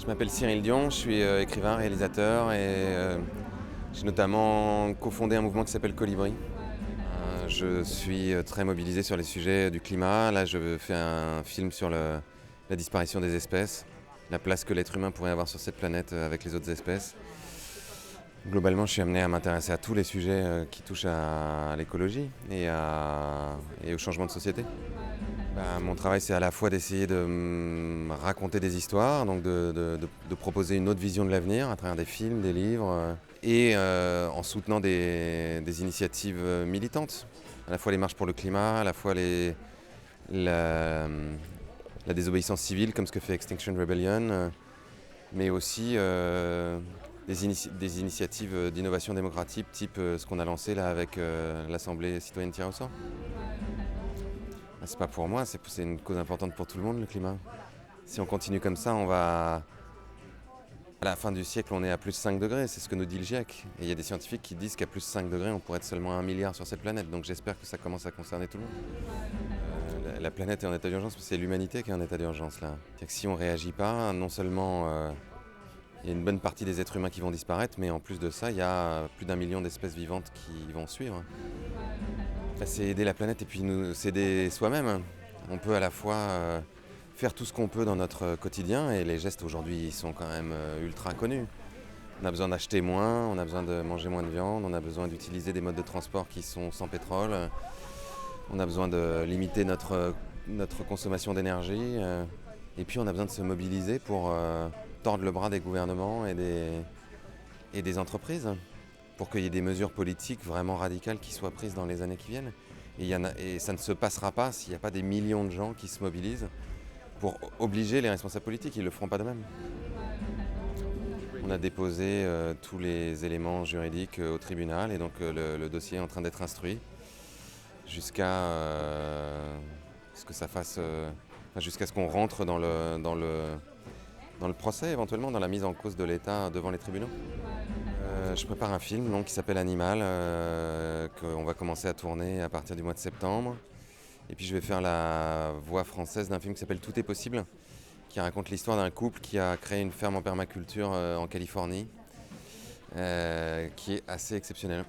Je m'appelle Cyril Dion, je suis écrivain, réalisateur et j'ai notamment cofondé un mouvement qui s'appelle Colibri. Je suis très mobilisé sur les sujets du climat. Là, je fais un film sur la disparition des espèces, la place que l'être humain pourrait avoir sur cette planète avec les autres espèces. Globalement, je suis amené à m'intéresser à tous les sujets qui touchent à l'écologie et au changement de société. Mon travail, c'est à la fois d'essayer de raconter des histoires, donc de proposer une autre vision de l'avenir à travers des films, des livres, et en soutenant des initiatives militantes, à la fois les marches pour le climat, à la fois la, la désobéissance civile, comme ce que fait Extinction Rebellion, mais aussi des initiatives d'innovation démocratique, type ce qu'on a lancé là avec l'Assemblée citoyenne tirée au sort. C'est pas pour moi, c'est une cause importante pour tout le monde, le climat. Si on continue comme ça, à la fin du siècle, on est à plus 5 degrés, c'est ce que nous dit le GIEC. Et il y a des scientifiques qui disent qu'à plus 5 degrés, on pourrait être seulement 1 milliard sur cette planète. Donc j'espère que ça commence à concerner tout le monde. La planète est en état d'urgence, c'est l'humanité qui est en état d'urgence là. C'est-à-dire que si on ne réagit pas, non seulement il y a une bonne partie des êtres humains qui vont disparaître, mais en plus de ça, il y a plus d'1 million d'espèces vivantes qui vont suivre. C'est aider la planète et puis s'aider soi-même. On peut à la fois faire tout ce qu'on peut dans notre quotidien, et les gestes aujourd'hui sont quand même ultra connus. On a besoin d'acheter moins, on a besoin de manger moins de viande, on a besoin d'utiliser des modes de transport qui sont sans pétrole, on a besoin de limiter notre consommation d'énergie, et puis on a besoin de se mobiliser pour tordre le bras des gouvernements et des entreprises, pour qu'il y ait des mesures politiques vraiment radicales qui soient prises dans les années qui viennent. Et ça ne se passera pas s'il n'y a pas des millions de gens qui se mobilisent pour obliger les responsables politiques. Ils ne le feront pas d'eux-mêmes. On a déposé tous les éléments juridiques au tribunal, et donc le dossier est en train d'être instruit jusqu'à ce que ça fasse, jusqu'à ce qu'on rentre dans le procès, éventuellement dans la mise en cause de l'État devant les tribunaux. Je prépare un film donc, qui s'appelle Animal, qu'on va commencer à tourner à partir du mois de septembre. Et puis je vais faire la voix française d'un film qui s'appelle Tout est possible, qui raconte l'histoire d'un couple qui a créé une ferme en permaculture en Californie, qui est assez exceptionnelle.